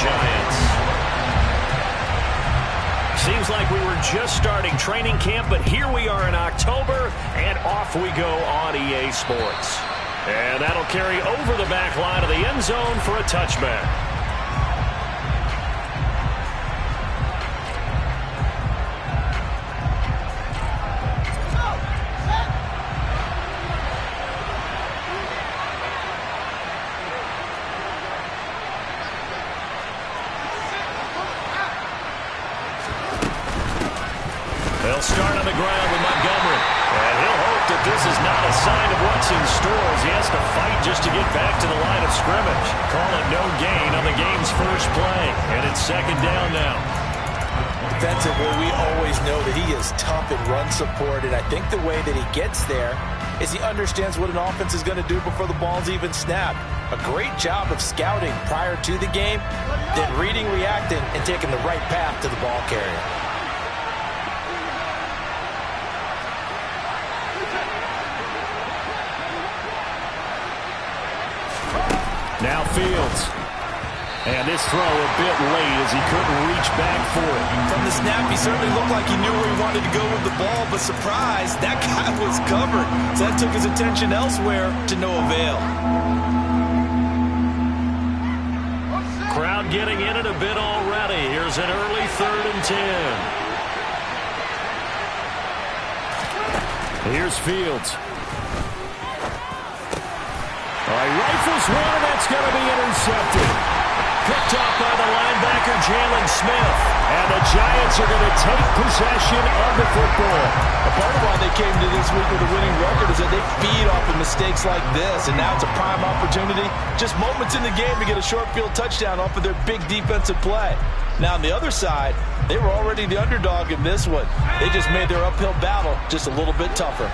Giants. Seems like we were just starting training camp, but here we are in October, and off we go on EA Sports. And that'll carry over the back line of the end zone for a touchback. They'll start on the ground with Montgomery. And he'll hope that this is not a sign of what's in store as he has to fight just to get back to the line of scrimmage. Call it no gain on the game's first play. And it's second down now. Defensively, we always know that he is tough in run support. And I think the way that he gets there is he understands what an offense is going to do before the ball's even snapped. A great job of scouting prior to the game, then reading, reacting, and taking the right path to the ball carrier. Now Fields. And this throw a bit late as he couldn't reach back for it. From the snap, he certainly looked like he knew where he wanted to go with the ball, but surprise, that guy was covered. So that took his attention elsewhere to no avail. Crowd getting in it a bit already. Here's an early 3rd and 10. Here's Fields. All right, rifles one, and that's going to be intercepted. Picked up by the linebacker, Jalen Smith. And the Giants are going to take possession of the football. A part of why they came to this week with a winning record is that they feed off of mistakes like this, and now it's a prime opportunity, just moments in the game to get a short field touchdown off of their big defensive play. Now, on the other side, they were already the underdog in this one. They just made their uphill battle just a little bit tougher.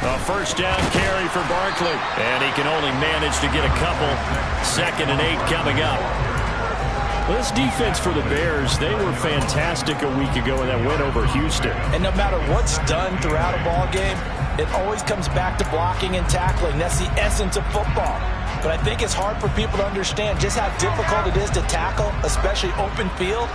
A first down carry for Barkley. And he can only manage to get a couple. 2nd and 8 coming up. Well, this defense for the Bears, they were fantastic a week ago in that win over Houston. And no matter what's done throughout a ball game, it always comes back to blocking and tackling. That's the essence of football. But I think it's hard for people to understand just how difficult it is to tackle, especially open field.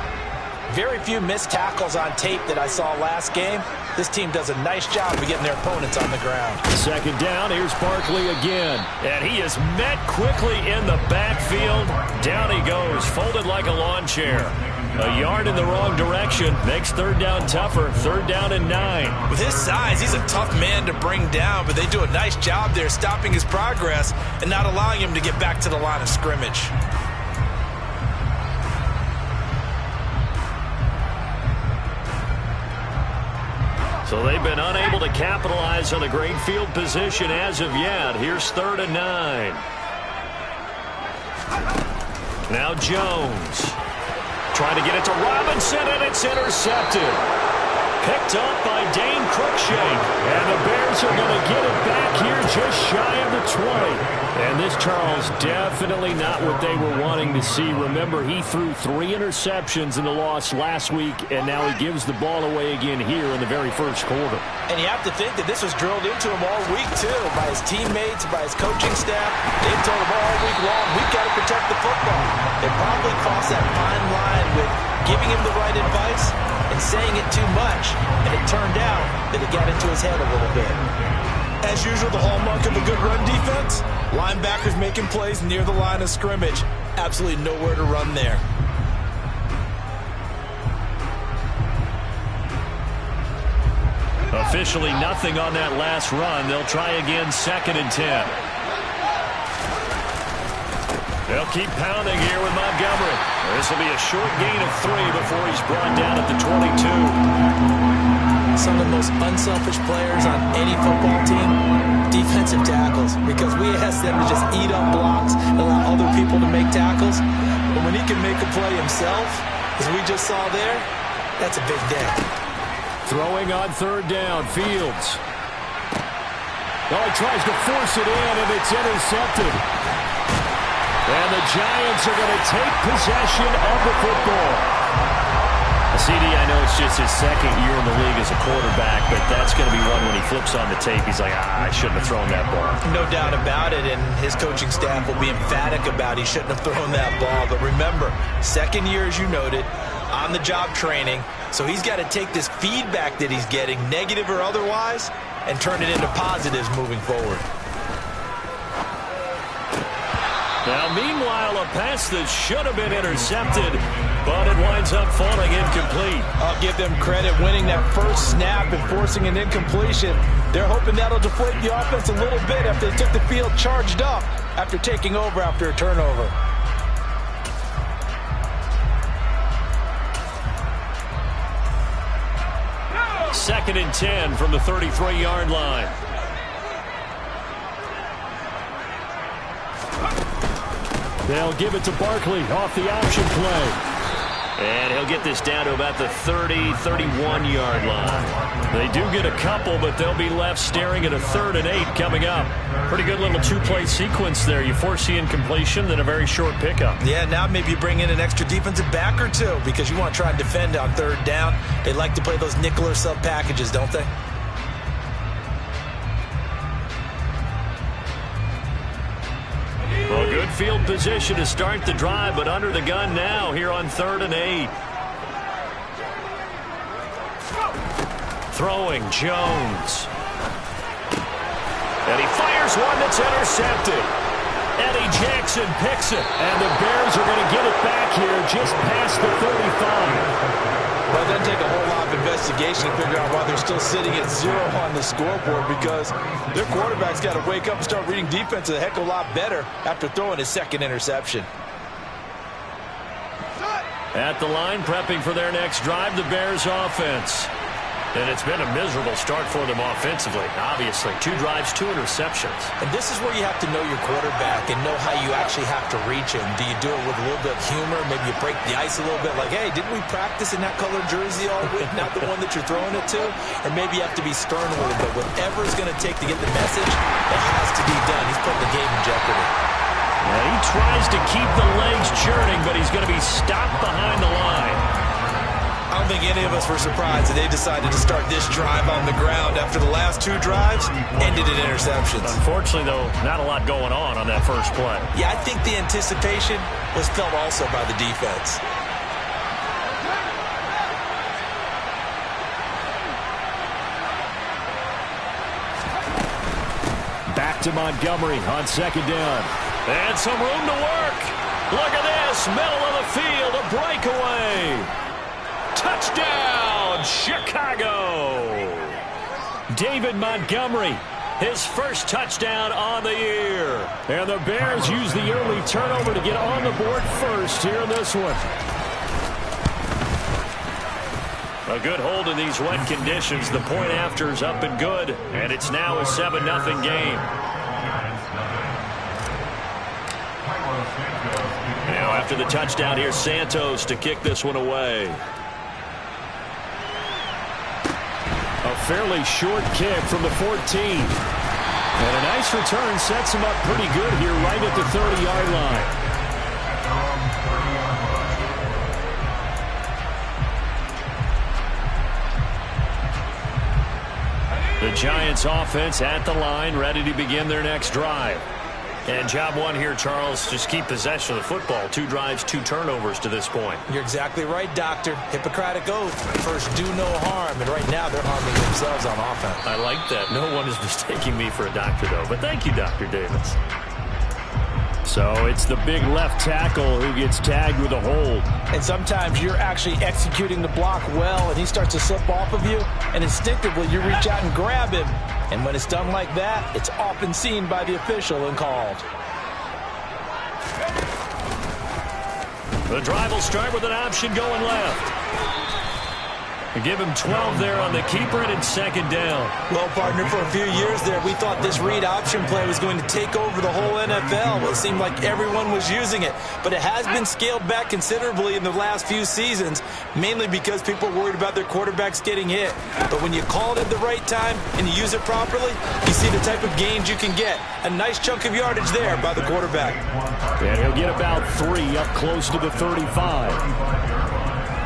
Very few missed tackles on tape that I saw last game. This team does a nice job of getting their opponents on the ground. 2nd down, here's Barkley again. And he is met quickly in the backfield. Down he goes, folded like a lawn chair. A yard in the wrong direction makes 3rd down tougher. 3rd down and 9. With his size, he's a tough man to bring down, but they do a nice job there stopping his progress and not allowing him to get back to the line of scrimmage. So they've been unable to capitalize on the great field position as of yet. Here's 3rd and 9. Now Jones. Trying to get it to Robinson, and it's intercepted. Picked up by Dane Cruikshank. And the Bears are going to get it back here just shy of the 20. And this, Charles, definitely not what they were wanting to see. Remember, he threw 3 interceptions in the loss last week, and now he gives the ball away again here in the very first quarter. And you have to think that this was drilled into him all week, too, by his teammates, by his coaching staff. They've told him all week long, we've got to protect the football. They probably crossed that fine line with giving him the right advice and saying it too much. And it turned out that it got into his head a little bit. As usual, the hallmark of a good run defense, linebackers making plays near the line of scrimmage. Absolutely nowhere to run there. Officially nothing on that last run. They'll try again 2nd and 10. They'll keep pounding here with Montgomery. This will be a short gain of 3 before he's brought down at the 22. Some of the most unselfish players on any football team, defensive tackles, because we ask them to just eat up blocks and allow other people to make tackles. But when he can make a play himself, as we just saw there, that's a big day. Throwing on 3rd down, Fields. Oh, he tries to force it in, and it's intercepted. And the Giants are going to take possession of the football. A CD, I know it's just his second year in the league as a quarterback, but that's going to be one when he flips on the tape. He's like, I shouldn't have thrown that ball. No doubt about it, and his coaching staff will be emphatic about he shouldn't have thrown that ball. But remember, second year, as you noted, on-the-job training, so he's got to take this feedback that he's getting, negative or otherwise, and turn it into positives moving forward. Now, meanwhile, a pass that should have been intercepted, but it winds up falling incomplete. I'll give them credit winning that first snap and forcing an incompletion. They're hoping that'll deflate the offense a little bit after they took the field charged up after taking over after a turnover. Second and 10 from the 33-yard line. They'll give it to Barkley off the option play. And he'll get this down to about the 30, 31-yard line. They do get a couple, but they'll be left staring at a 3rd and 8 coming up. Pretty good little two-play sequence there. You force the incompletion, then a very short pickup. Yeah, now maybe you bring in an extra defensive back or two because you want to try and defend on 3rd down. They like to play those nickel or sub packages, don't they? Well, good field position to start the drive, but under the gun now here on 3rd and 8. Throwing Jones. And he fires one that's intercepted. Eddie Jackson picks it, and the Bears are going to get it back here just past the 35. Well, it doesn't take a whole lot of investigation to figure out why they're still sitting at 0 on the scoreboard, because their quarterback's got to wake up and start reading defense a heck of a lot better after throwing his second interception. At the line, prepping for their next drive, the Bears offense. And it's been a miserable start for them offensively, obviously. 2 drives, 2 interceptions. And this is where you have to know your quarterback and know how you actually have to reach him. Do you do it with a little bit of humor? Maybe you break the ice a little bit, like, hey, didn't we practice in that colored jersey all week, not the one that you're throwing it to? Or maybe you have to be stern with it, but whatever it's going to take to get the message, it has to be done. He's putting the game in jeopardy. And he tries to keep the legs churning, but he's going to be stopped behind the line. I don't think any of us were surprised that they decided to start this drive on the ground after the last 2 drives ended in interceptions. Unfortunately, though, not a lot going on that first play. Yeah, I think the anticipation was felt also by the defense. Back to Montgomery on 2nd down. And some room to work. Look at this, middle of the field, a breakaway. Touchdown, Chicago! David Montgomery, his first touchdown on the year. And the Bears use the early turnover to get on the board first here in this one. A good hold in these wet conditions. The point after is up and good, and it's now a 7-0 game. Now after the touchdown, here's Santos to kick this one away. A fairly short kick from the 14. And a nice return sets him up pretty good here right at the 30-yard line. The Giants offense at the line, ready to begin their next drive. And job one here, Charles, just keep possession of the football. 2 drives, 2 turnovers to this point. You're exactly right, Doctor. Hippocratic oath. First, do no harm. And right now, they're harming themselves on offense. I like that. No one is mistaking me for a doctor, though. But thank you, Dr. Davis. So it's the big left tackle who gets tagged with a hold. And sometimes you're actually executing the block well, and he starts to slip off of you, and instinctively you reach out and grab him. And when it's done like that, it's often seen by the official and called. The drive will start with an option going left. And give him 12 there on the keeper, and it's 2nd down. Well, partner, for a few years there, we thought this read option play was going to take over the whole NFL. Well, it seemed like everyone was using it. But it has been scaled back considerably in the last few seasons, mainly because people are worried about their quarterbacks getting hit. But when you call it at the right time and you use it properly, you see the type of gains you can get. A nice chunk of yardage there by the quarterback. And he'll get about 3 up close to the 35.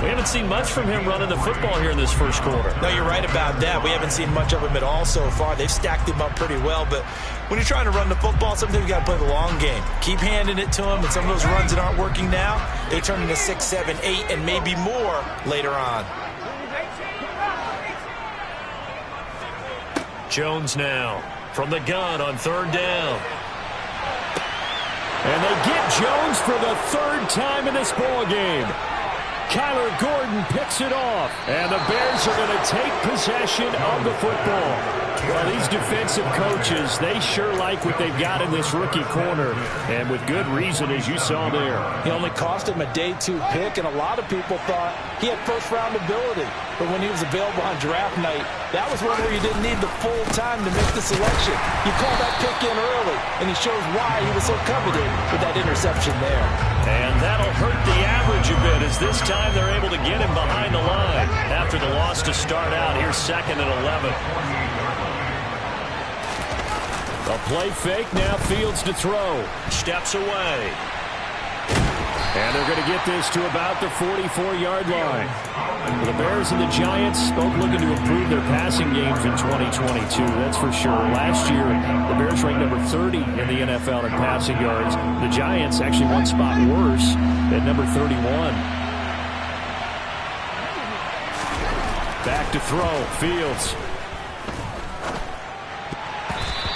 We haven't seen much from him running the football here in this first quarter. No, you're right about that. We haven't seen much of him at all so far. They've stacked him up pretty well, but when you're trying to run the football, sometimes you got to play the long game. Keep handing it to him, and some of those runs that aren't working now, they turn into 6, 7, 8, and maybe more later on. Jones now from the gun on third down. And they get Jones for the third time in this ball game. Kyler Gordon picks it off, and the Bears are going to take possession of the football. Well, these defensive coaches, they sure like what they've got in this rookie corner, and with good reason, as you saw there. He only cost him a day 2 pick, and a lot of people thought he had first-round ability. But when he was available on draft night, that was one where you didn't need the full time to make the selection. You called that pick in early, and he shows why he was so coveted with that interception there. And that'll hurt the average a bit, as this time they're able to get him behind the line after the loss to start out. Here's 2nd and 11. A play fake, now Fields to throw. Steps away. And they're going to get this to about the 44-yard line. The Bears and the Giants both looking to improve their passing games in 2022, that's for sure. Last year, the Bears ranked number 30 in the NFL in passing yards. The Giants actually one spot worse at number 31. Back to throw, Fields.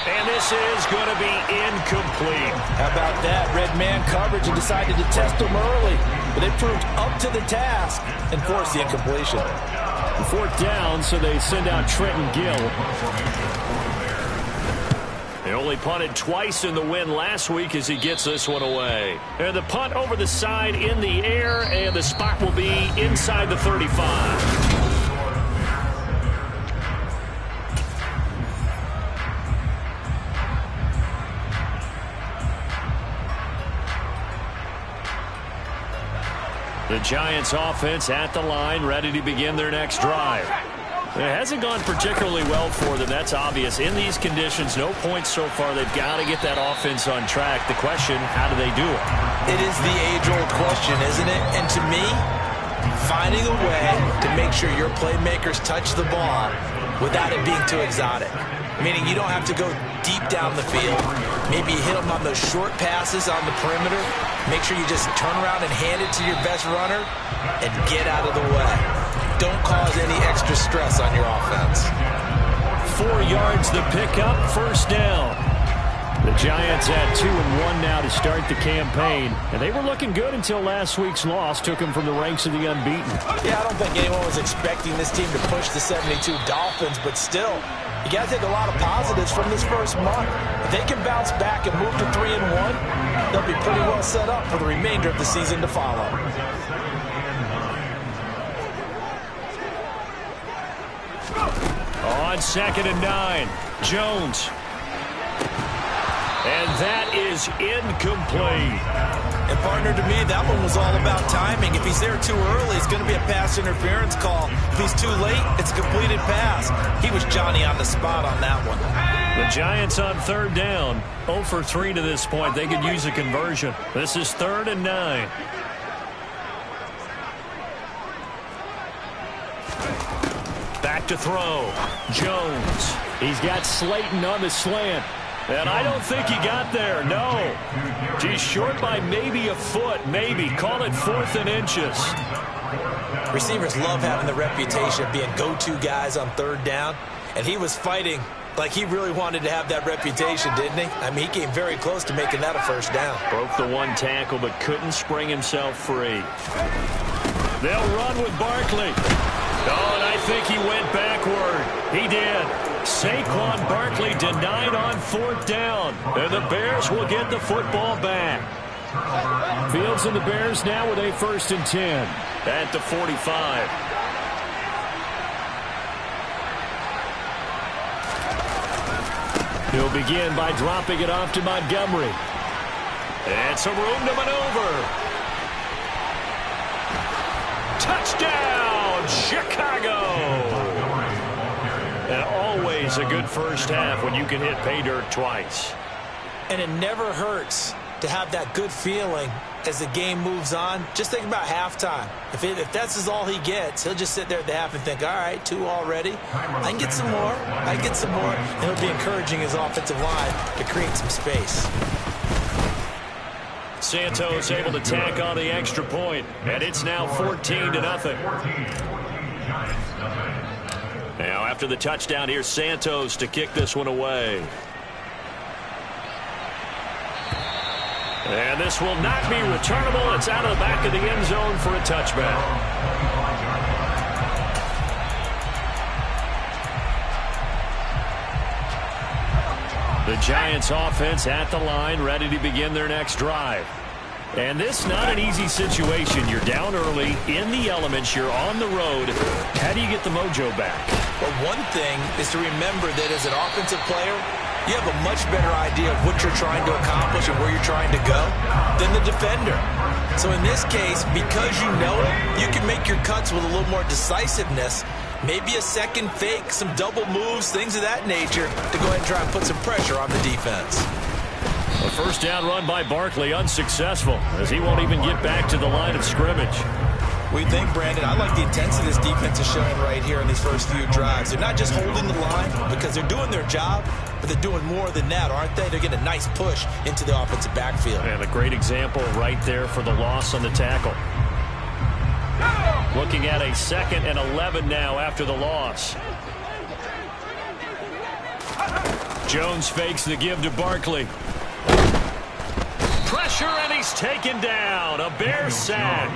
And this is going to be incomplete. How about that? Red man coverage and decided to test him early. But they proved up to the task and forced the incompletion. 4th down, so they send out Trenton Gill. They only punted twice in the win last week as he gets this one away. And the punt over the side in the air, and the spot will be inside the 35. The Giants offense at the line, ready to begin their next drive. It hasn't gone particularly well for them, that's obvious. In these conditions, no points so far. They've got to get that offense on track. The question, how do they do it? It is the age-old question, isn't it? And to me, finding a way to make sure your playmakers touch the ball without it being too exotic. Meaning you don't have to go deep down the field. Maybe you hit them on those short passes on the perimeter. Make sure you just turn around and hand it to your best runner and get out of the way. Don't cause any extra stress on your offense. 4 yards the pickup, 1st down. The Giants at 2-1 now to start the campaign. And they were looking good until last week's loss took them from the ranks of the unbeaten. Yeah, I don't think anyone was expecting this team to push the 72 Dolphins, but still, you got to take a lot of positives from this first month. If they can bounce back and move to 3-1, they'll be pretty well set up for the remainder of the season to follow. On 2nd and 9, Jones. And that is incomplete. And partner, to me, that one was all about timing. If he's there too early, it's going to be a pass interference call. If he's too late, it's a completed pass. He was Johnny on the spot on that one. The Giants on 3rd down, 0 for 3 to this point. They could use a conversion. This is 3rd and 9. Back to throw. Jones. He's got Slayton on the slant. And I don't think he got there, no. He's short by maybe a foot, maybe. Call it 4th and inches. Receivers love having the reputation of being go-to guys on 3rd down. And he was fighting like he really wanted to have that reputation, didn't he? I mean, he came very close to making that a 1st down. Broke the 1 tackle, but couldn't spring himself free. They'll run with Barkley. Oh, and I think he went backward. He did. Saquon Barkley denied on 4th down. And the Bears will get the football back. Fields and the Bears now with a 1st and 10 at the 45. He'll begin by dropping it off to Montgomery. And some room to maneuver. Touchdown, Chicago! And always a good first half when you can hit pay dirt twice. And it never hurts to have that good feeling as the game moves on. Just think about halftime. If that's all he gets, he'll just sit there at the half and think, all right, 2 already. I can get some more. I can get some more. And he'll be encouraging his offensive line to create some space. Santos able to tack on the extra point, and it's now 14-0. Now after the touchdown, here's Santos to kick this one away. And this will not be returnable. It's out of the back of the end zone for a touchback. The Giants offense at the line, ready to begin their next drive. And this not an easy situation. You're down early, in the elements, you're on the road. How do you get the mojo back? Well, one thing is to remember that as an offensive player, you have a much better idea of what you're trying to accomplish and where you're trying to go than the defender. So in this case, because you know it, you can make your cuts with a little more decisiveness. Maybe a second fake, some double moves, things of that nature to go ahead and try and put some pressure on the defense. A first down run by Barkley, unsuccessful, as he won't even get back to the line of scrimmage. We think, Brandon, I like the intensity this defense is showing right here in these first few drives. They're not just holding the line because they're doing their job, but they're doing more than that, aren't they? They're getting a nice push into the offensive backfield. And a great example right there for the loss on the tackle. Looking at a 2nd and 11 now after the loss. Jones fakes the give to Barkley. Pressure, and he's taken down. A Bears sack.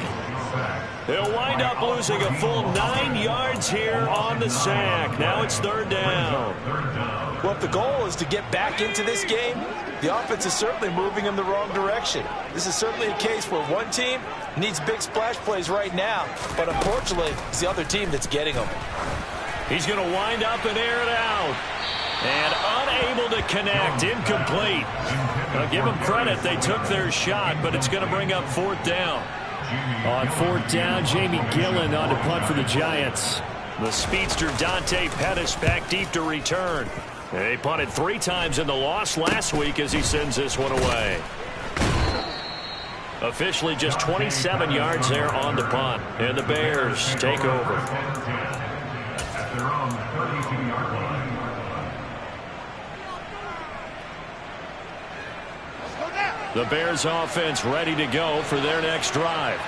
They'll wind up losing a full 9 yards here on the sack. Now it's 3rd down. Well, if the goal is to get back into this game, the offense is certainly moving in the wrong direction. This is certainly a case where one team needs big splash plays right now, but unfortunately, it's the other team that's getting them. He's going to wind up and air it out. And unable to connect, incomplete. Now give them credit, they took their shot, but it's going to bring up 4th down. On 4th down, Jamie Gillen on to punt for the Giants. The speedster Dante Pettis back deep to return. They punted 3 times in the loss last week as he sends this one away. Officially just 27 yards there on the punt. And the Bears take over. The Bears offense ready to go for their next drive.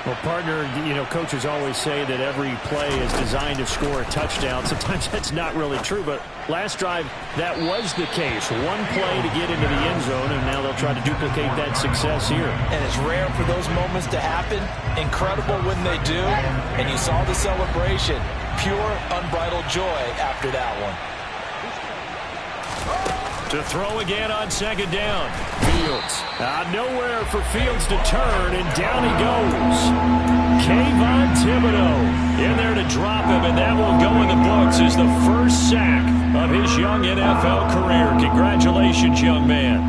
Well, partner, coaches always say that every play is designed to score a touchdown. Sometimes that's not really true, but last drive, that was the case. One play to get into the end zone, and now they'll try to duplicate that success here. And it's rare for those moments to happen. Incredible when they do. And you saw the celebration. Pure, unbridled joy after that one. To throw again on 2nd down. Fields. Nowhere for Fields to turn, and down he goes. Kayvon Thibodeaux in there to drop him, and that will go in the books as the first sack of his young NFL career. Congratulations, young man.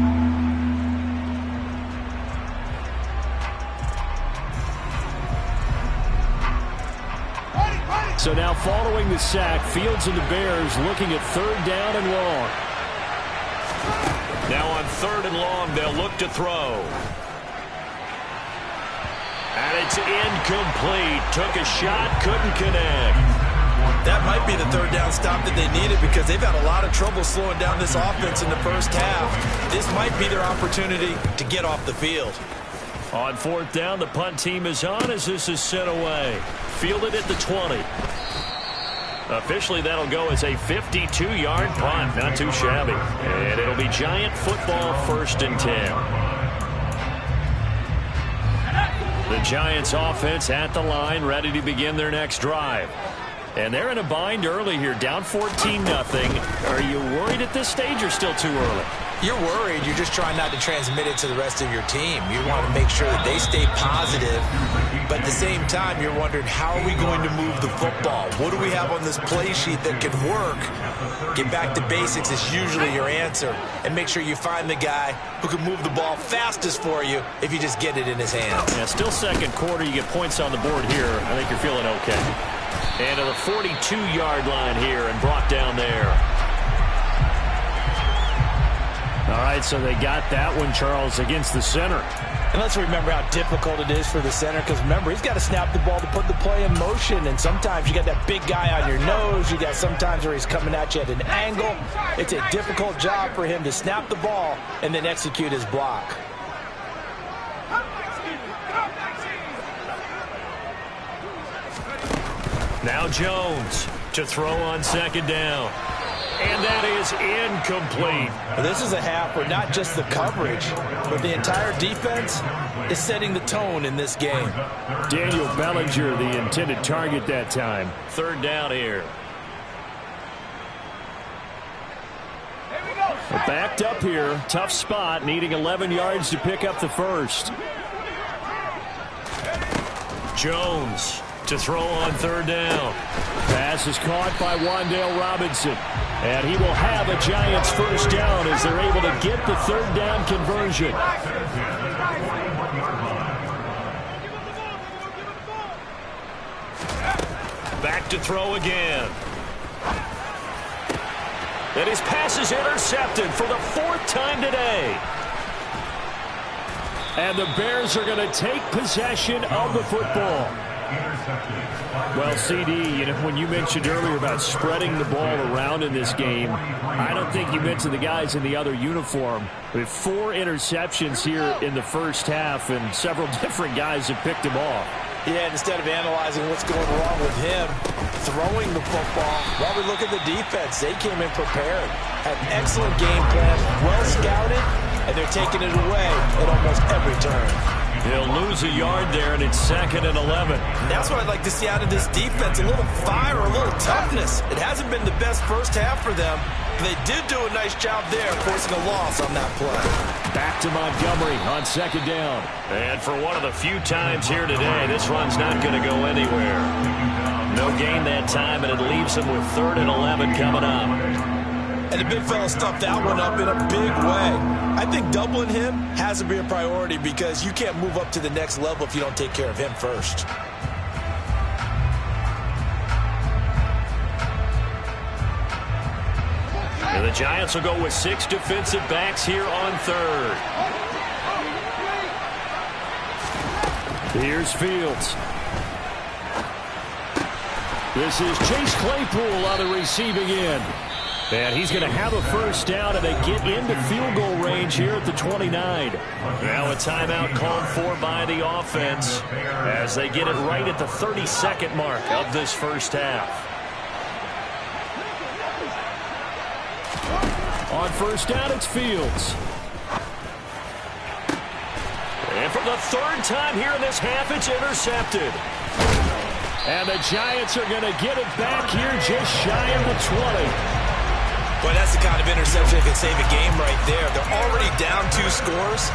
So now following the sack, Fields and the Bears looking at 3rd down and long. Now on 3rd and long, they'll look to throw. And it's incomplete. Took a shot, couldn't connect. That might be the 3rd down stop that they needed because they've had a lot of trouble slowing down this offense in the first half. This might be their opportunity to get off the field. On 4th down, the punt team is on as this is sent away. Fielded at the 20. Officially, that'll go as a 52-yard punt. Not too shabby. And it'll be Giant football 1st and 10. The Giants offense at the line, ready to begin their next drive. And they're in a bind early here, down 14-0. Are you worried at this stage or still too early? You're worried. You're just trying not to transmit it to the rest of your team. You want to make sure that they stay positive. But at the same time, you're wondering, how are we going to move the football? What do we have on this play sheet that can work? Get back to basics is usually your answer. And make sure you find the guy who can move the ball fastest for you if you just get it in his hands. Yeah, still 2nd quarter. You get points on the board here. I think you're feeling okay. And to the 42-yard line here and brought down there. All right, so they got that one, Charles, against the center. And let's remember how difficult it is for the center, because remember, he's got to snap the ball to put the play in motion, and sometimes you got that big guy on your nose. You got sometimes where he's coming at you at an angle. It's a difficult job for him to snap the ball and then execute his block. Now Jones to throw on second down. And that is incomplete. This is a half where not just the coverage, but the entire defense is setting the tone in this game. Daniel Bellinger, the intended target that time. Third down here. Backed up here. Tough spot, needing 11 yards to pick up the first. Jones to throw on third down. Pass is caught by Wan'Dale Robinson. And he will have a Giants first down as they're able to get the third down conversion. Back to throw again. And his pass is intercepted for the fourth time today. And the Bears are going to take possession of the football. Well, CD, you know, when you mentioned earlier about spreading the ball around in this game, I don't think you mentioned the guys in the other uniform. With 4 interceptions here in the first half, and several different guys have picked him off. Yeah, instead of analyzing what's going wrong with him, throwing the football, while we look at the defense, they came in prepared. Had an excellent game plan, well scouted, and they're taking it away at almost every turn. He'll lose a yard there, and it's 2nd and 11. And that's what I'd like to see out of this defense, a little fire, a little toughness. It hasn't been the best first half for them, but they did do a nice job there, forcing a loss on that play. Back to Montgomery on second down. And for one of the few times here today, this run's not going to go anywhere. No gain that time, and it leaves them with 3rd and 11 coming up. And the big fella stuffed that one up in a big way. I think doubling him has to be a priority because you can't move up to the next level if you don't take care of him first. And the Giants will go with 6 defensive backs here on third. Here's Fields. This is Chase Claypool on the receiving end. And he's going to have a first down, and they get into field goal range here at the 29. Now a timeout called for by the offense as they get it right at the 32nd mark of this first half. On first down, it's Fields. And for the 3rd time here in this half, it's intercepted. And the Giants are going to get it back here just shy of the 20. But that's the kind of interception that can save a game right there. They're already down 2 scores.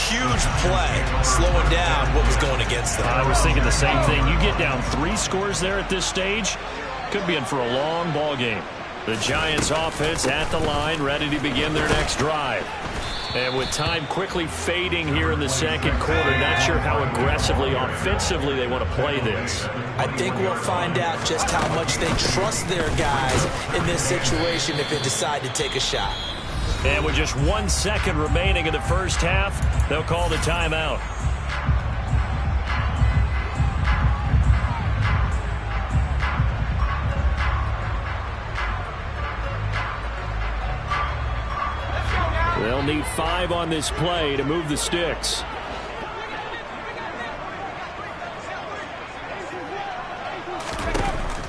Huge play, slowing down what was going against them. I was thinking the same thing. You get down 3 scores there at this stage, could be in for a long ball game. The Giants offense at the line, ready to begin their next drive. And with time quickly fading here in the second quarter, not sure how aggressively, offensively they want to play this. I think we'll find out just how much they trust their guys in this situation if they decide to take a shot. And with just 1 second remaining in the first half, they'll call the timeout. They'll need 5 on this play to move the sticks.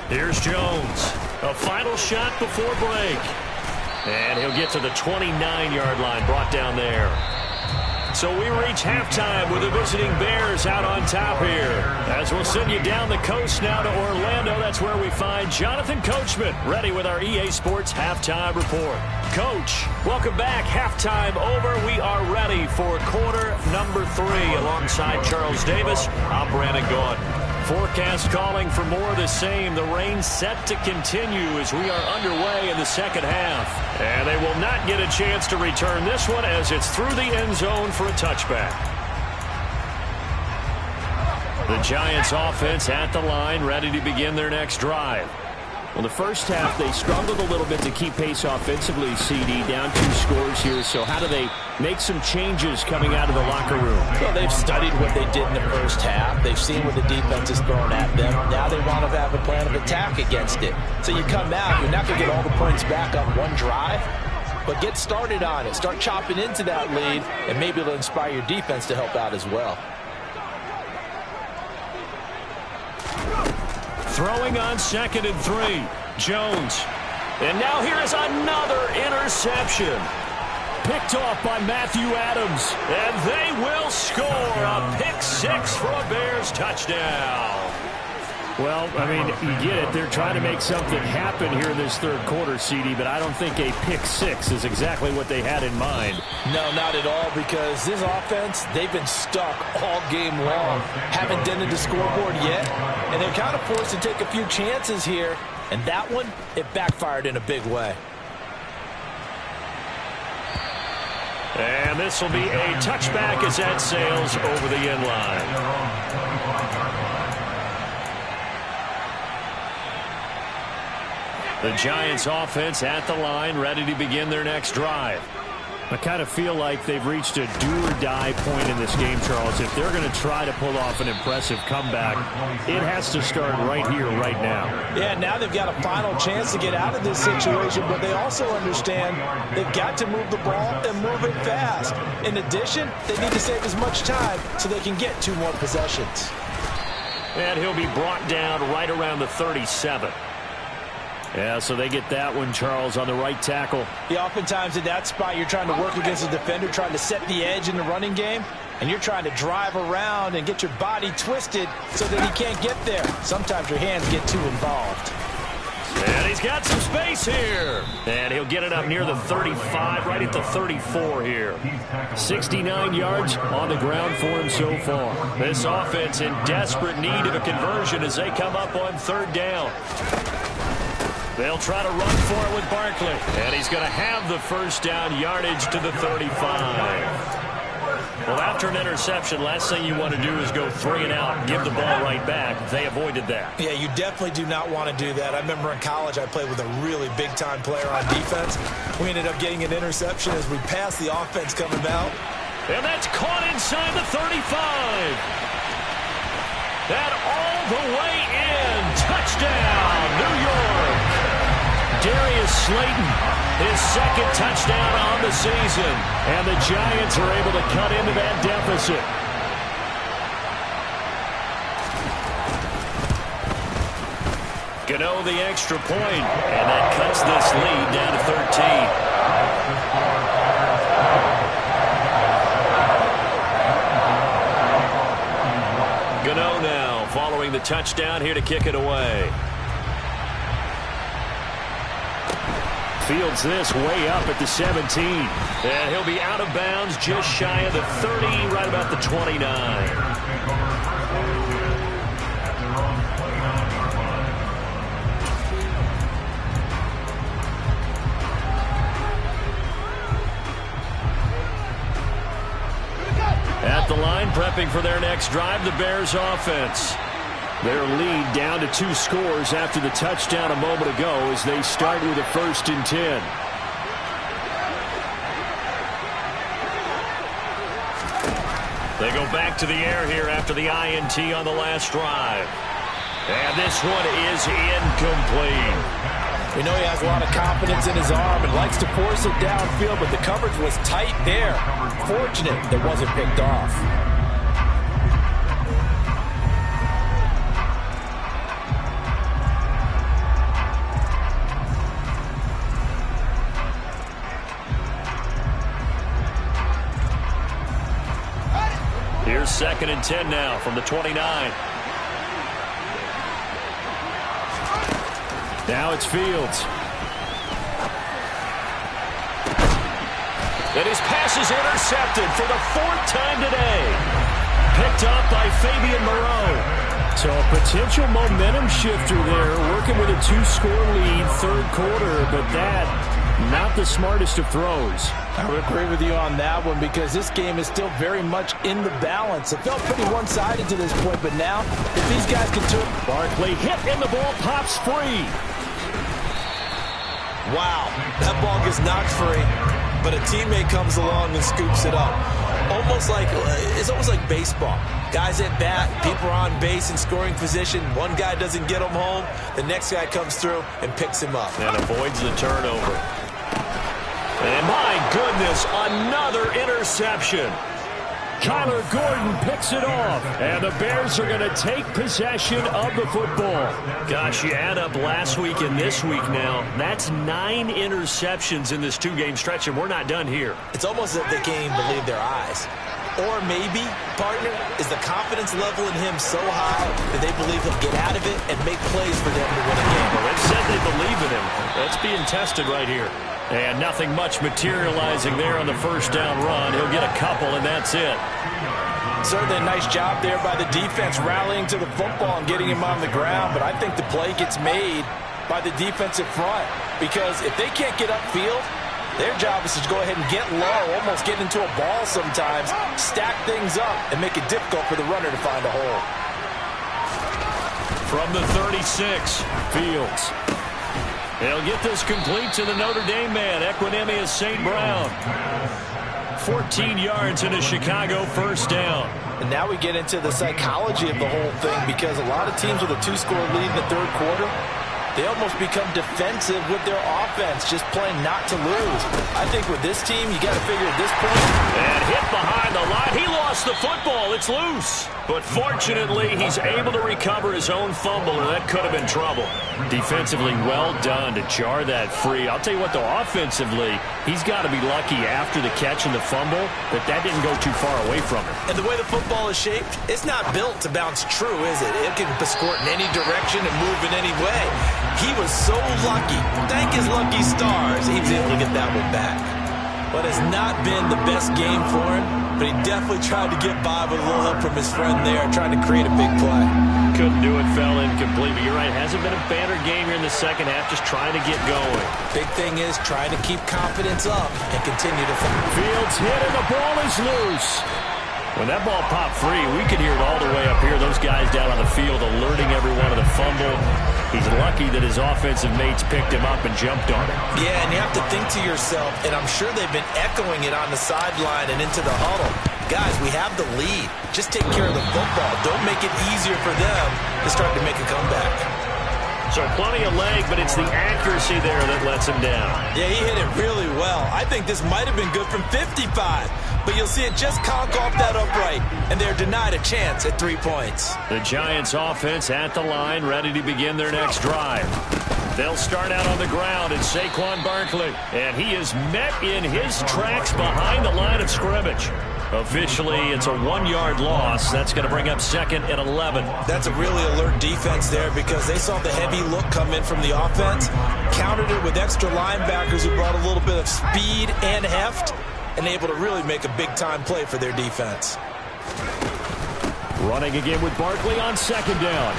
Here's Jones. A final shot before break. And he'll get to the 29-yard line, brought down there. So we reach halftime with the visiting Bears out on top here. As we'll send you down the coast now to Orlando, that's where we find Jonathan Coachman, ready with our EA Sports Halftime Report. Coach, welcome back. Halftime over. We are ready for quarter number 3. Alongside Charles Davis, I'm Brandon Gaudin. Forecast calling for more of the same. The rain set to continue as we are underway in the second half. And they will not get a chance to return this one as it's through the end zone for a touchback. The Giants offense at the line, ready to begin their next drive. Well, the first half, they struggled a little bit to keep pace offensively, CD, down 2 scores here. So how do they make some changes coming out of the locker room? Well, they've studied what they did in the first half. They've seen what the defense has thrown at them. Now they want to have a plan of attack against it. So you come out, you're not going to get all the points back on one drive, but get started on it. Start chopping into that lead, and maybe it'll inspire your defense to help out as well. Throwing on 2nd and 3. Jones. And now here is another interception. Picked off by Matthew Adams. And they will score a pick 6 for a Bears touchdown. Well, I mean, you get it. They're trying to make something happen here in this third quarter, CD, but I don't think a pick 6 is exactly what they had in mind. No, not at all, because this offense, they've been stuck all game long. Haven't dented the scoreboard yet, and they're kind of forced to take a few chances here. And that one, it backfired in a big way. And this will be a touchback as that sails over the end line. The Giants offense at the line, ready to begin their next drive. I kind of feel like they've reached a do-or-die point in this game, Charles. If they're going to try to pull off an impressive comeback, it has to start right here, right now. Yeah, now they've got a final chance to get out of this situation, but they also understand they've got to move the ball and move it fast. In addition, they need to save as much time so they can get 2 more possessions. And he'll be brought down right around the 37. Yeah, so they get that one, Charles, on the right tackle. Yeah, oftentimes in that spot, you're trying to work against a defender, trying to set the edge in the running game, and you're trying to drive around and get your body twisted so that he can't get there. Sometimes your hands get too involved. And he's got some space here. And he'll get it up near the 35, right at the 34 here. 69 yards on the ground for him so far. This offense in desperate need of a conversion as they come up on 3rd down. They'll try to run for it with Barkley. And he's going to have the first down yardage to the 35. Well, after an interception, last thing you want to do is go 3 and out and give the ball right back. They avoided that. Yeah, you definitely do not want to do that. I remember in college I played with a really big-time player on defense. We ended up getting an interception as we passed the offense coming out. And that's caught inside the 35. That all the way in. Touchdown, New York. Darius Slayton, his 2nd touchdown on the season. And the Giants are able to cut into that deficit. Gano the extra point, and that cuts this lead down to 13. Gano now following the touchdown here to kick it away. Fields this way up at the 17. And he'll be out of bounds just shy of the 30, right about the 29. At the line, prepping for their next drive, the Bears offense. Their lead down to 2 scores after the touchdown a moment ago as they start with a 1st and 10. They go back to the air here after the INT on the last drive. And this one is incomplete. We know he has a lot of confidence in his arm and likes to force it downfield, but the coverage was tight there. Fortunate that wasn't picked off. Here's 2nd and 10 now from the 29. Now it's Fields. And his pass is intercepted for the 4th time today. Picked up by Fabian Moreau. So a potential momentum shifter there, working with a 2-score lead, 3rd quarter, but that, not the smartest of throws. I would agree with you on that one because this game is still very much in the balance. It felt pretty one-sided to this point, but now, if these guys can turn... Barkley hit and the ball pops free. Wow, that ball gets knocked free, but a teammate comes along and scoops it up. It's almost like baseball. Guys at bat, people are on base in scoring position. One guy doesn't get him home. The next guy comes through and picks him up. And avoids the turnover. And my goodness, another interception. Kyler Gordon picks it off, and the Bears are going to take possession of the football. Gosh, you add up last week and this week now. That's 9 interceptions in this 2-game stretch, and we're not done here. It's almost as if they can't even believe their eyes. Or maybe, partner, is the confidence level in him so high that they believe he'll get out of it and make plays for them to win a game. Well, they've said they believe in him. That's being tested right here. And nothing much materializing there on the first down run. He'll get a couple, and that's it. Certainly a nice job there by the defense rallying to the football and getting him on the ground. But I think the play gets made by the defensive front. Because if they can't get upfield, their job is to go ahead and get low, almost get into a ball sometimes, stack things up, and make it difficult for the runner to find a hole. From the 36, Fields. He'll get this complete to the Notre Dame man, Equanimeous St. Brown. 14 yards in a Chicago first down. And now we get into the psychology of the whole thing, because a lot of teams with a 2-score lead in the third quarter, they almost become defensive with their offense, just playing not to lose. I think with this team, you got to figure at this point. And hit behind the line. He lost the football. It's loose. But fortunately, he's able to recover his own fumble, or that could have been trouble. Defensively, well done to jar that free. I'll tell you what, though, offensively, he's got to be lucky after the catch and the fumble that didn't go too far away from him. And the way the football is shaped, it's not built to bounce true, is it? It can squirt in any direction and move in any way. He was so lucky. Thank his lucky stars, he was able to get that one back. But it's not been the best game for him, but he definitely tried to get by with a little help from his friend there, trying to create a big play. Couldn't do it, fell incomplete. But you're right, hasn't been a banner game here in the second half, just trying to get going. Big thing is trying to keep confidence up and continue to fight. Fields hit and the ball is loose. When that ball popped free, we could hear it all the way up here. Those guys down on the field alerting everyone of the fumble. He's lucky that his offensive mates picked him up and jumped on him. Yeah, and you have to think to yourself, and I'm sure they've been echoing it on the sideline and into the huddle. Guys, we have the lead. Just take care of the football. Don't make it easier for them to start to make a comeback. So plenty of leg, but it's the accuracy there that lets him down. Yeah, he hit it really well. I think this might have been good from 55. But you'll see it just conk off that upright, and they're denied a chance at 3 points. The Giants offense at the line, ready to begin their next drive. They'll start out on the ground, and Saquon Barkley. And he is met in his tracks behind the line of scrimmage. Officially, it's a 1-yard loss. That's going to bring up second and 11. That's a really alert defense there, because they saw the heavy look come in from the offense, countered it with extra linebackers who brought a little bit of speed and heft, and able to really make a big-time play for their defense. Running again with Barkley on second down.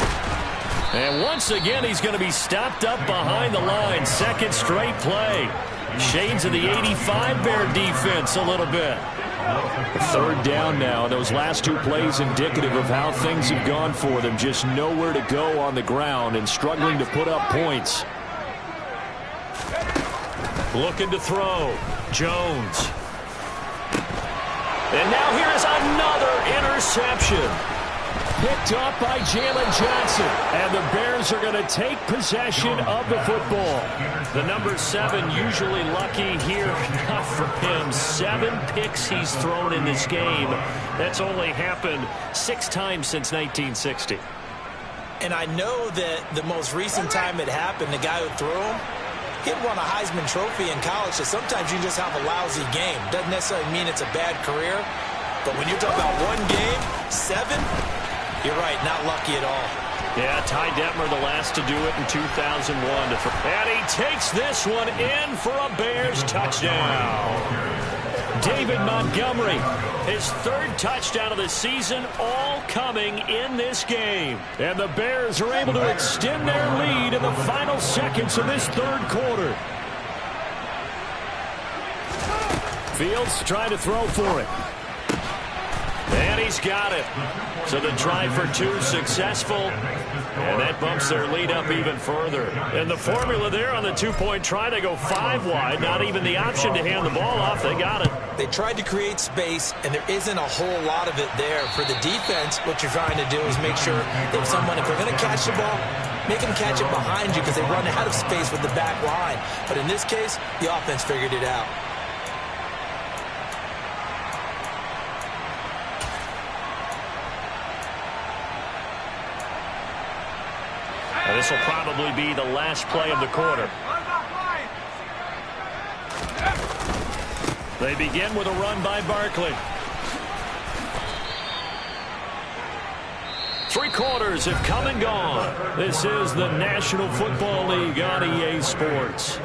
And once again, he's going to be stopped up behind the line. Second straight play. Shades of the 85 Bear defense a little bit. Third down now. Those last 2 plays indicative of how things have gone for them. Just nowhere to go on the ground and struggling to put up points. Looking to throw. Jones. And now here is another interception. Picked up by Jalen Johnson. And the Bears are going to take possession of the football. The number 7 usually lucky here. Not for him. 7 picks he's thrown in this game. That's only happened 6 times since 1960. And I know that the most recent time it happened, the guy who threw him, he'd won a Heisman Trophy in college, so sometimes you just have a lousy game. Doesn't necessarily mean it's a bad career, but when you're talking about 1 game, 7, you're right, not lucky at all. Yeah, Ty Detmer, the last to do it in 2001. And he takes this one in for a Bears touchdown. David Montgomery, his 3rd touchdown of the season, all coming in this game. And the Bears are able to extend their lead in the final seconds of this 3rd quarter. Fields trying to throw for it. And he's got it. So the try for two successful. And that bumps their lead up even further. And the formula there on the two-point try, they go 5 wide. Not even the option to hand the ball off. They got it. They tried to create space, and there isn't a whole lot of it there. For the defense, what you're trying to do is make sure that someone, if they're going to catch the ball, make them catch it behind you because they run out of space with the back line. But in this case, the offense figured it out. And this will probably be the last play of the quarter. They begin with a run by Barkley. 3 quarters have come and gone. This is the National Football League on EA Sports.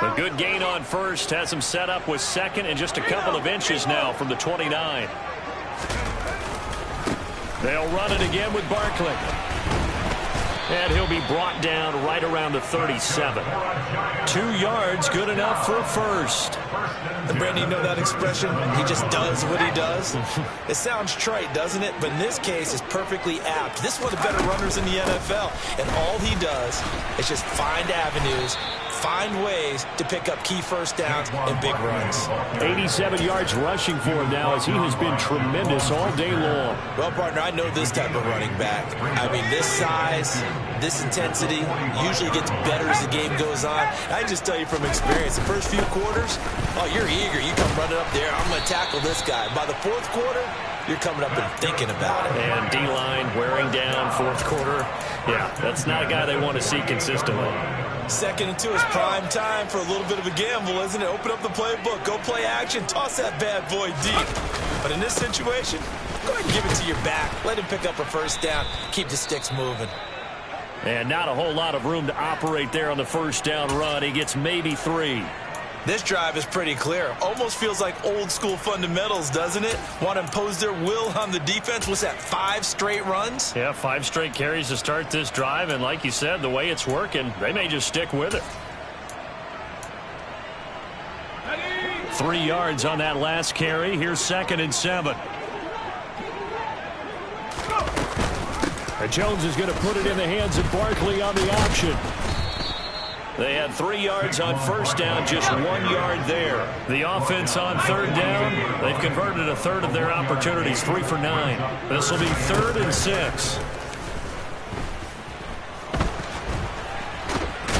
A good gain on first. Has him set up with second and just a couple of inches now from the 29. They'll run it again with Barkley. And he'll be brought down right around the 37. 2 yards, good enough for a first. And Brandon, you know that expression? He just does what he does. It sounds trite, doesn't it? But in this case, it's perfectly apt. This is one of the better runners in the NFL. And all he does is just find avenues, find ways to pick up key first downs and big runs. 87 yards rushing for him now as he has been tremendous all day long. Well, partner, I know this type of running back. I mean, this size, this intensity usually gets better as the game goes on. I just tell you from experience, the first few quarters, oh, you're eager. You come running up there, I'm going to tackle this guy. By the 4th quarter, you're coming up and thinking about it. And D-line wearing down 4th quarter. Yeah, that's not a guy they want to see consistently. 2nd and 2 is prime time for a little bit of a gamble, isn't it? Open up the playbook, go play action, toss that bad boy deep. But in this situation, go ahead and give it to your back. Let him pick up a first down, keep the sticks moving. And not a whole lot of room to operate there on the first down run. He gets maybe 3. This drive is pretty clear. Almost feels like old school fundamentals, doesn't it? Want to impose their will on the defense. What's that, 5 straight runs? Yeah, 5 straight carries to start this drive. And like you said, the way it's working, they may just stick with it. 3 yards on that last carry. Here's 2nd and 7. And Jones is going to put it in the hands of Barkley on the option. They had 3 yards on first down, just 1 yard there. The offense on 3rd down, they've converted a third of their opportunities, 3 for 9. This will be 3rd and 6.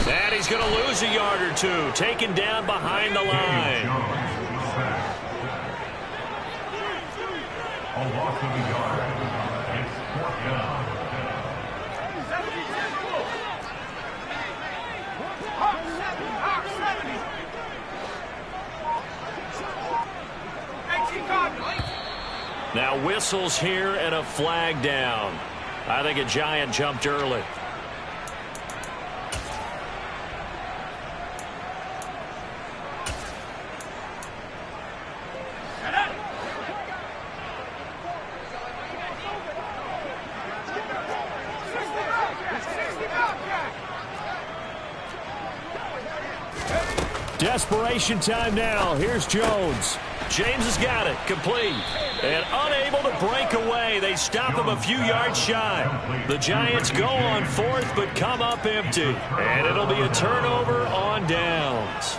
And he's going to lose a yard or 2, taken down behind the line. A loss of a yard. It's 4th down. Now whistles here and a flag down. I think a Giant jumped early. Desperation time now. Here's Jones. James has got it. Complete. And unable to break away. They stop him a few yards shy. The Giants go on 4th but come up empty. And it'll be a turnover on downs.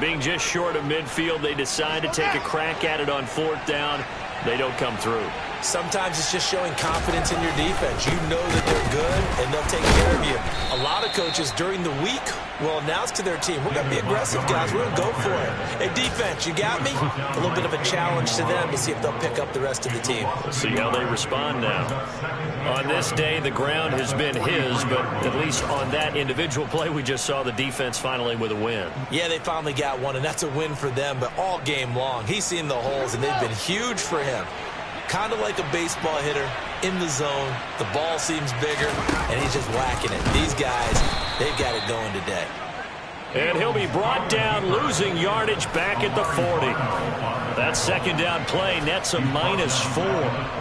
Being just short of midfield, they decide to take a crack at it on 4th down. They don't come through. Sometimes it's just showing confidence in your defense. You know that they're good, and they'll take care of you. A lot of coaches during the week will announce to their team, we're going to be aggressive, guys. We're going to go for it. Hey, defense, you got me? A little bit of a challenge to them to see if they'll pick up the rest of the team. We'll see how they respond now. On this day, the ground has been his, but at least on that individual play, we just saw the defense finally with a win. Yeah, they finally got one, and that's a win for them, but all game long, he's seen the holes, and they've been huge for him. Kind of like a baseball hitter in the zone. The ball seems bigger, and he's just whacking it. These guys, they've got it going today. And he'll be brought down, losing yardage back at the 40. That second down play nets a -4.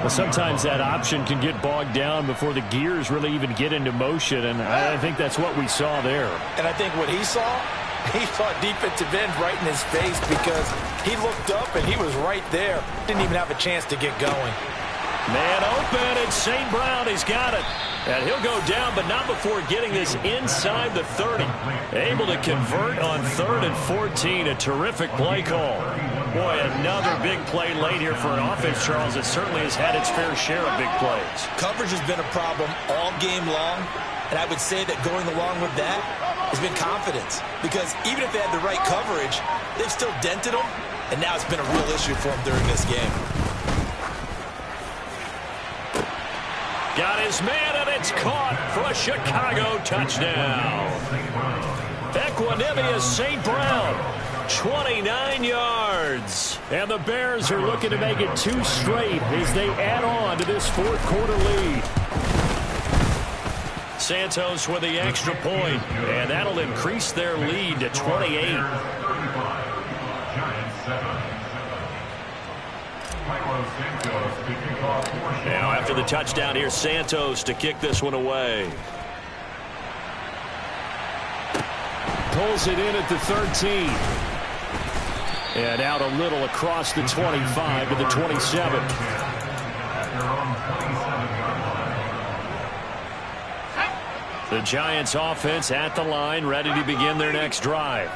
Well, sometimes that option can get bogged down before the gears really even get into motion, and I think that's what we saw there. And I think what he saw defensive end right in his face, because he looked up and he was right there. Didn't even have a chance to get going. Man open, and St. Brown, he's got it. And he'll go down, but not before getting this inside the 30. Able to convert on 3rd and 14. A terrific play call. Boy, another big play late here for an offense, Charles, that certainly has had its fair share of big plays. Coverage has been a problem all game long, and I would say that going along with that has been confidence. Because even if they had the right coverage, they've still dented them, and now it's been a real issue for them during this game. Got his man, and it's caught for a Chicago touchdown. Equanimeous St. Brown, 29 yards. And the Bears are looking to make it 2 straight as they add on to this fourth quarter lead. Santos with the extra point, and that'll increase their lead to 28. Now after the touchdown, here's Santos to kick this one away. Pulls it in at the 13. And out a little across the 25 to the 27. The Giants offense at the line, ready to begin their next drive.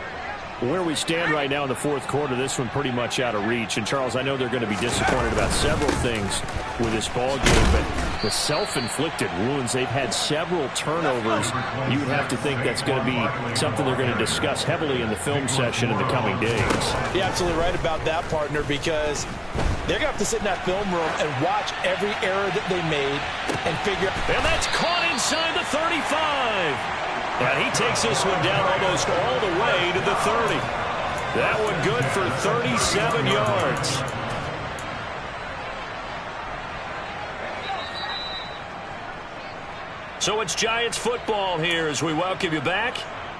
Where we stand right now in the fourth quarter, this one pretty much out of reach. And, Charles, I know they're going to be disappointed about several things with this ball game, but the self-inflicted wounds, they've had several turnovers. You would have to think that's going to be something they're going to discuss heavily in the film session in the coming days. You're absolutely right about that, partner, because they're going to have to sit in that film room and watch every error that they made and figure. And that's caught inside the 35. And he takes this one down almost all the way to the 30. That one good for 37 yards. So it's Giants football here as we welcome you back.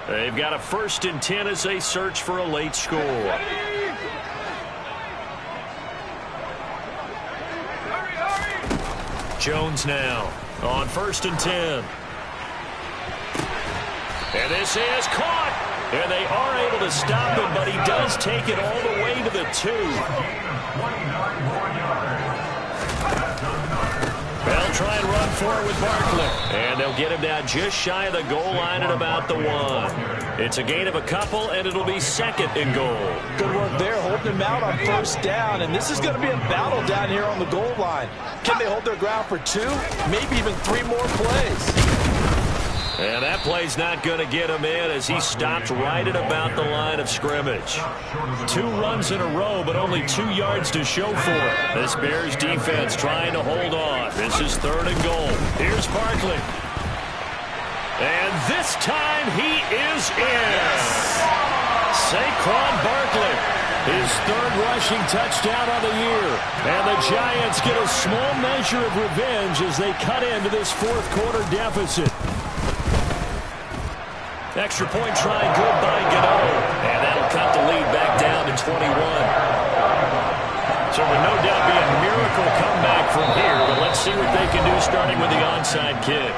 They've got a 1st and 10 as they search for a late score. Jones now on 1st and 10. And this is caught. And they are able to stop him, but he does take it all the way to the 2. They'll try and run for it with Barkley. And they'll get him down just shy of the goal line at about the 1. It's a gain of a couple, and it'll be 2nd and goal. Good work there, holding him out on 1st down. And this is going to be a battle down here on the goal line. Can they hold their ground for 2? Maybe even 3 more plays. And that play's not going to get him in as he stopped right at about the line of scrimmage. 2 runs in a row, but only 2 yards to show for it. This Bears defense trying to hold on. This is 3rd and goal. Here's Barkley. And this time he is in. Saquon Barkley, his 3rd rushing touchdown on the year. And the Giants get a small measure of revenge as they cut into this fourth quarter deficit. Extra point try, good by Gano. And that'll cut the lead back down to 21. So will no doubt be a miracle comeback from here, but let's see what they can do starting with the onside kick.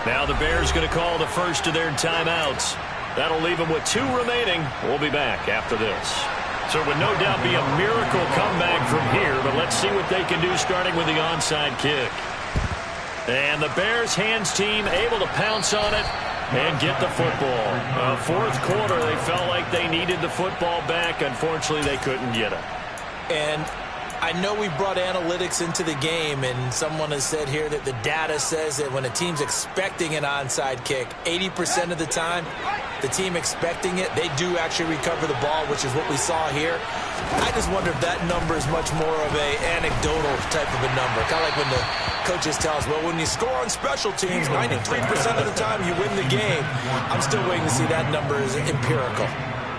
Now the Bears going to call the first of their timeouts. That'll leave them with 2 remaining. We'll be back after this. So it would no doubt be a miracle comeback from here, but let's see what they can do starting with the onside kick. And the Bears hands team able to pounce on it and get the football. Fourth quarter, they felt like they needed the football back. Unfortunately, they couldn't get it. And I know we brought analytics into the game, and someone has said here that the data says that when a team's expecting an onside kick, 80% of the time, the team expecting it, they do actually recover the ball, which is what we saw here. I just wonder if that number is much more of a anecdotal type of a number. Kind of like when the coaches tell us, well, when you score on special teams, 93% of the time you win the game. I'm still waiting to see that number is empirical.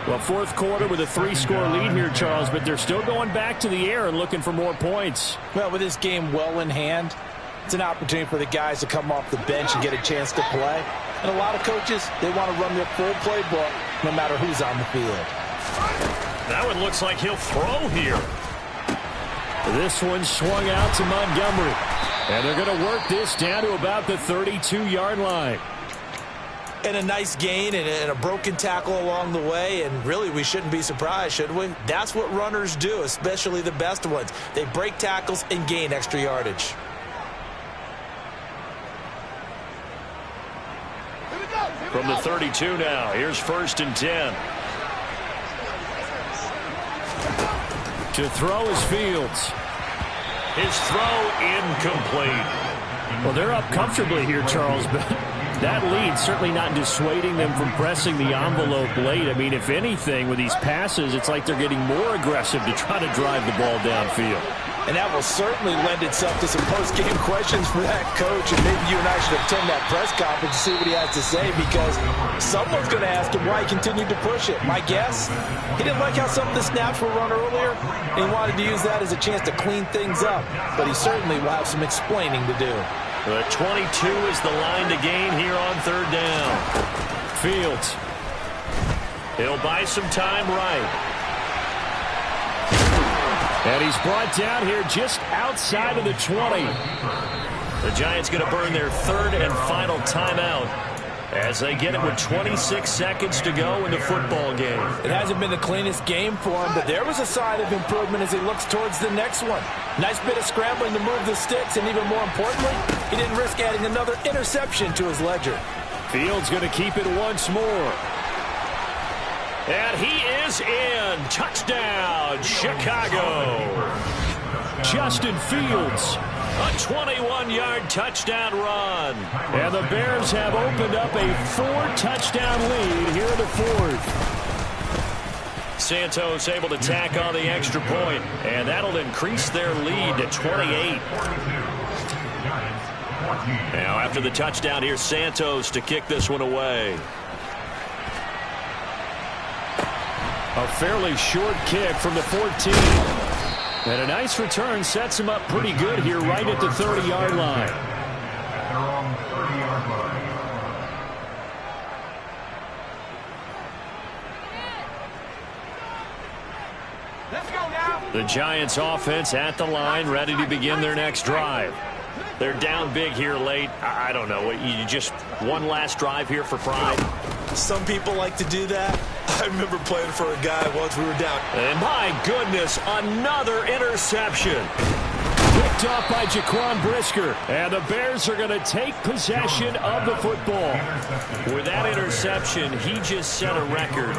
Well, fourth quarter with a 3-score lead here, Charles, but they're still going back to the air and looking for more points. Well, with this game well in hand, it's an opportunity for the guys to come off the bench and get a chance to play. And a lot of coaches, they want to run their full playbook no matter who's on the field. That one looks like he'll throw here. This one swung out to Montgomery. And they're going to work this down to about the 32-yard line. And a nice gain and a broken tackle along the way. And really, we shouldn't be surprised, should we? That's what runners do, especially the best ones. They break tackles and gain extra yardage. From the 32 now, here's 1st and 10. To throw is Fields. His throw incomplete. Well, they're up comfortably here, Charles, but that lead certainly not dissuading them from pressing the envelope late. I mean, if anything, with these passes, it's like they're getting more aggressive to try to drive the ball downfield. And that will certainly lend itself to some post-game questions for that coach. And maybe you and I should attend that press conference to see what he has to say, because someone's going to ask him why he continued to push it. My guess, he didn't like how some of the snaps were run earlier, and he wanted to use that as a chance to clean things up. But he certainly will have some explaining to do. The 22 is the line to gain here on 3rd down. Fields. He'll buy some time right. And he's brought down here just outside of the 20. The Giants going to burn their 3rd and final timeout as they get it with 26 seconds to go in the football game. It hasn't been the cleanest game for him, but there was a sign of improvement as he looks towards the next one. Nice bit of scrambling to move the sticks, and even more importantly, he didn't risk adding another interception to his ledger. Fields going to keep it once more. And he is in. Touchdown, Chicago. Justin Fields. A 21-yard touchdown run. And the Bears have opened up a 4-touchdown lead here in the 4th. Santos able to tack on the extra point, and that'll increase their lead to 28. Now, after the touchdown, here's Santos to kick this one away. A fairly short kick from the 14. And a nice return sets him up pretty good here right at the 30-yard line. They're on the 30-yard line. Let's go now. The Giants offense at the line, ready to begin their next drive. They're down big here late. I don't know. You just one last drive here for pride. Some people like to do that. I remember playing for a guy once we were down. And my goodness, another interception. Picked off by Jaquan Brisker. And the Bears are going to take possession of the football. With that interception, he just set a record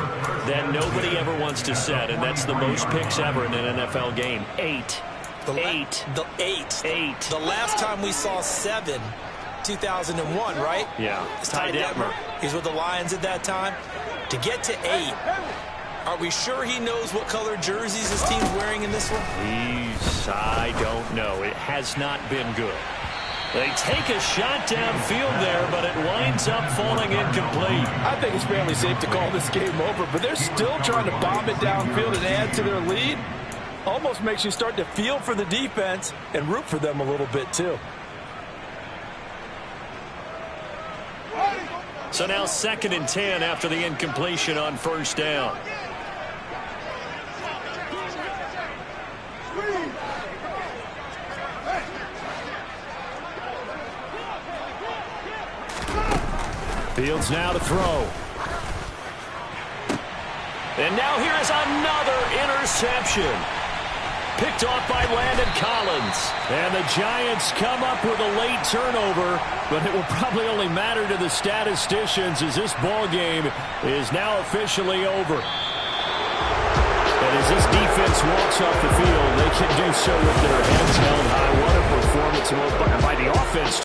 that nobody ever wants to set, and that's the most picks ever in an NFL game. 8. The last time we saw 7, 2001, right? Yeah. It's Ty Detmer. He's with the Lions at that time. To get to 8, are we sure he knows what color jerseys his team's wearing in this one? I don't know. It has not been good. They take a shot downfield there, but it winds up falling incomplete. I think it's fairly safe to call this game over, but they're still trying to bomb it downfield and add to their lead. Almost makes you start to feel for the defense and root for them a little bit, too. So now 2nd and 10 after the incompletion on 1st down. Fields now to throw. And now here is another interception. Picked off by Landon Collins. And the Giants come up with a late turnover, but it will probably only matter to the statisticians as this ball game is now officially over. And as this defense walks off the field, they can do so with their heads held high. What a performance by the offense.